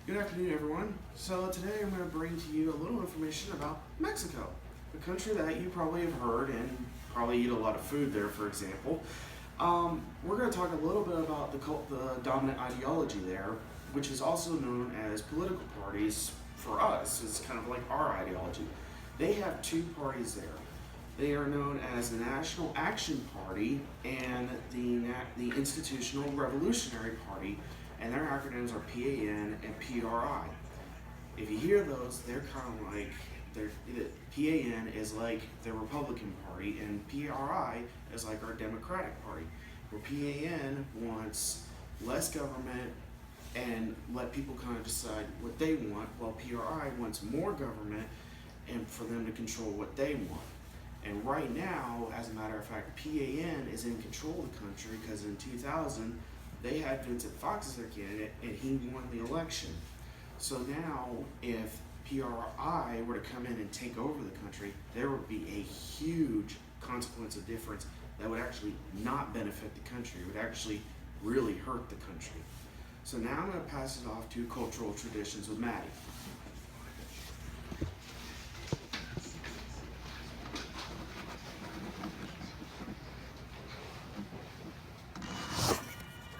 Good afternoon, everyone. So today I'm going to bring to you a little information about Mexico, a country that you probably have heard and probably eat a lot of food there, for example. We're going to talk a little bit about the dominant ideology there, which is also known as political parties for us. It's kind of like our ideology. They have two parties there. They are known as the National Action Party and the Institutional Revolutionary Party, and their acronyms are PAN and PRI. If you hear those, they're kind of like PAN is like the Republican Party, and PRI is like our Democratic Party. Where PAN wants less government and let people kind of decide what they want, while PRI wants more government and for them to control what they want. And right now, as a matter of fact, PAN is in control of the country because in 2000 they had Vincent Fox as their candidate and he won the election. So now, if PRI were to come in and take over the country, there would be a huge consequence of difference that would actually not benefit the country. It would actually really hurt the country. So now I'm going to pass it off to cultural traditions with Maddie.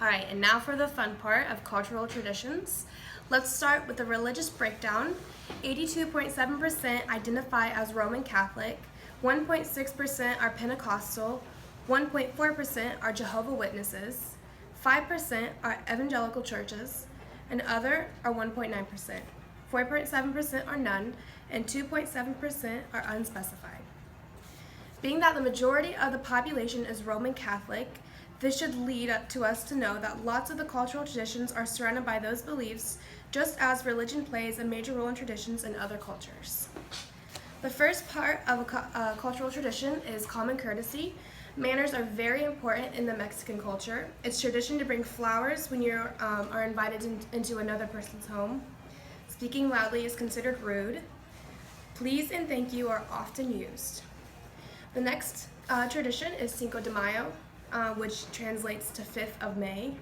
Alright, and now for the fun part of cultural traditions. Let's start with the religious breakdown. 82.7% identify as Roman Catholic, 1.6% are Pentecostal, 1.4% are Jehovah's Witnesses, 5% are evangelical churches, and other are 1.9%. 4.7% are none, and 2.7% are unspecified. Being that the majority of the population is Roman Catholic, this should lead to us to know that lots of the cultural traditions are surrounded by those beliefs, just as religion plays a major role in traditions in other cultures. The first part of a cultural tradition is common courtesy. Manners are very important in the Mexican culture. It's tradition to bring flowers when you are invited into another person's home. Speaking loudly is considered rude. Please and thank you are often used. The next tradition is Cinco de Mayo, which translates to 5th of May.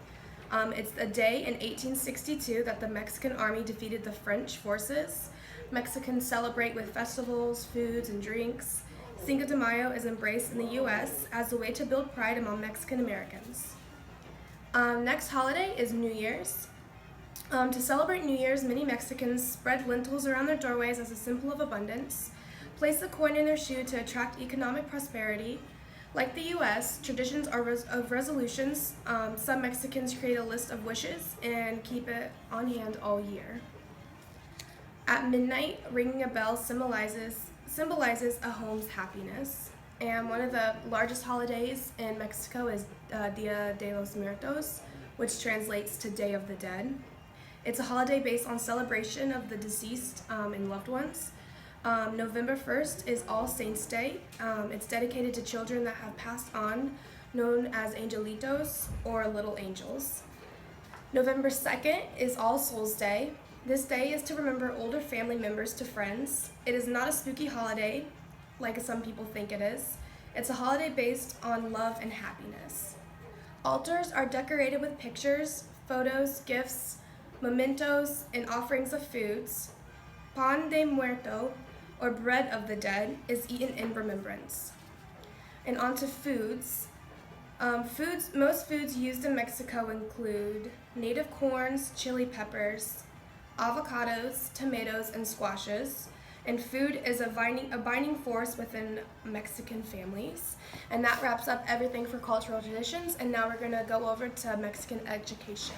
It's a day in 1862 that the Mexican army defeated the French forces. Mexicans celebrate with festivals, foods, and drinks. Cinco de Mayo is embraced in the U.S. as a way to build pride among Mexican Americans. Next holiday is New Year's. To celebrate New Year's, many Mexicans spread lentils around their doorways as a symbol of abundance, place a coin in their shoe to attract economic prosperity. Like the U.S., traditions are of resolutions. Some Mexicans create a list of wishes and keep it on hand all year. At midnight, ringing a bell symbolizes a home's happiness. And one of the largest holidays in Mexico is Dia de los Muertos, which translates to Day of the Dead. It's a holiday based on celebration of the deceased and loved ones. November 1st is All Saints' Day. It's dedicated to children that have passed on, known as angelitos or little angels. November 2nd is All Souls' Day. This day is to remember older family members to friends. It is not a spooky holiday, like some people think it is. It's a holiday based on love and happiness. Altars are decorated with pictures, photos, gifts, mementos, and offerings of foods. Pan de Muerto, or bread of the dead, is eaten in remembrance. And on to foods. Most foods used in Mexico include native corns, chili peppers, avocados, tomatoes, and squashes. And food is a binding force within Mexican families. And that wraps up everything for cultural traditions. And now we're going to go over to Mexican education.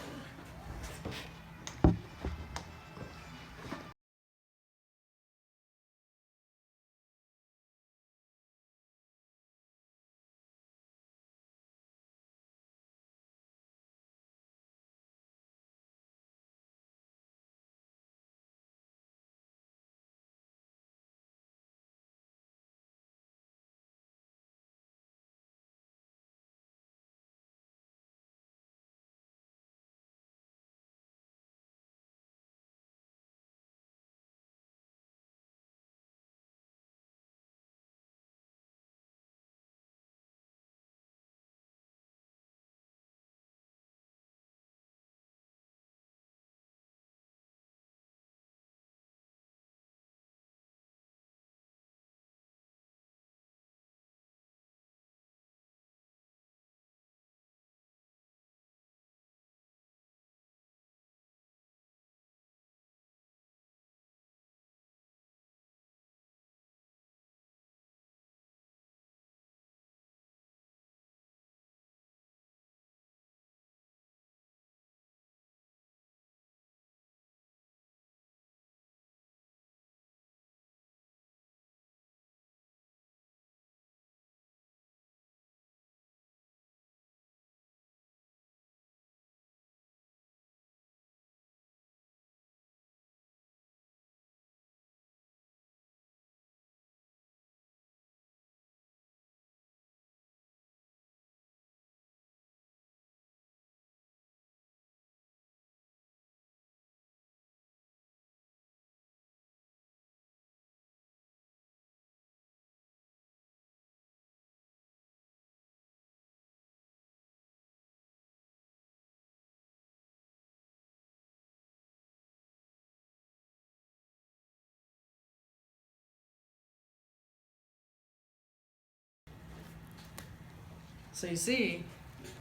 So you see,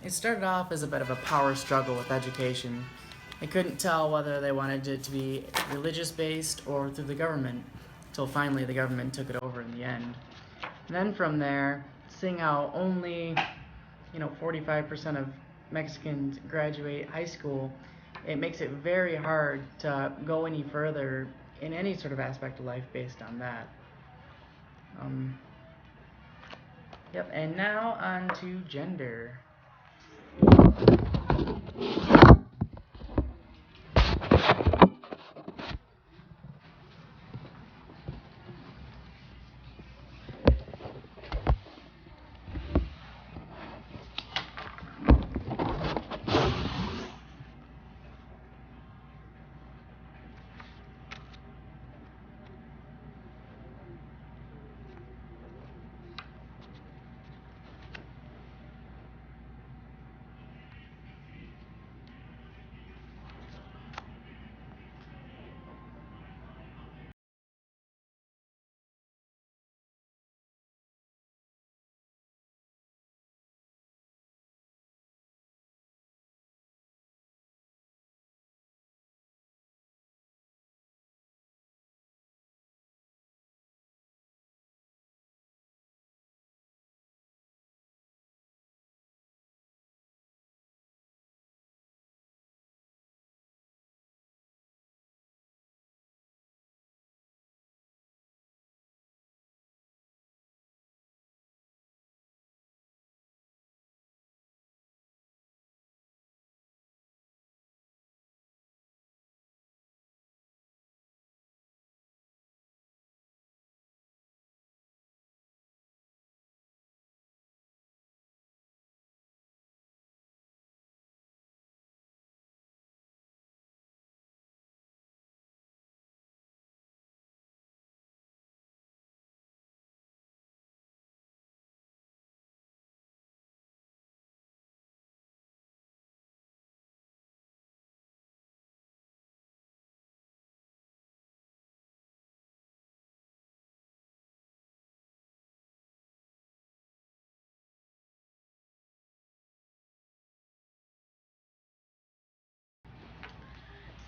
it started off as a bit of a power struggle with education. They couldn't tell whether they wanted it to be religious based or through the government, until finally the government took it over in the end. And then from there, seeing how only 45% of Mexicans graduate high school, it makes it very hard to go any further in any sort of aspect of life based on that. Yep, and now on to gender.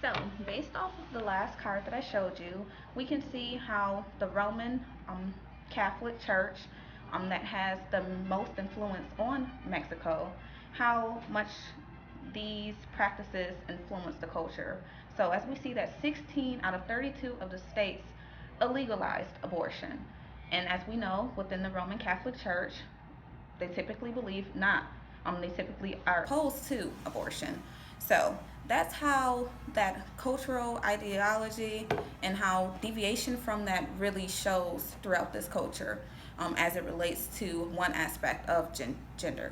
So, based off of the last card that I showed you, we can see how the Roman Catholic Church, that has the most influence on Mexico, how much these practices influence the culture. So, as we see that 16 out of 32 of the states illegalized abortion. And as we know, within the Roman Catholic Church, they typically believe not. They typically are opposed to abortion. So that's how that cultural ideology and how deviation from that really shows throughout this culture, as it relates to one aspect of gender.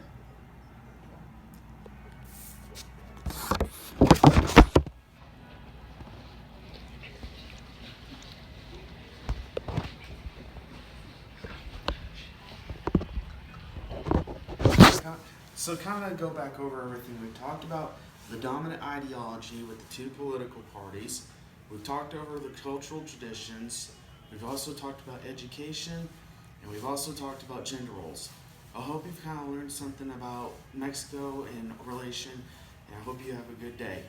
So kind of go back over everything we've talked about, the dominant ideology with the two political parties. We've talked over the cultural traditions. We've also talked about education, and we've also talked about gender roles. I hope you've kind of learned something about Mexico and relation, and I hope you have a good day.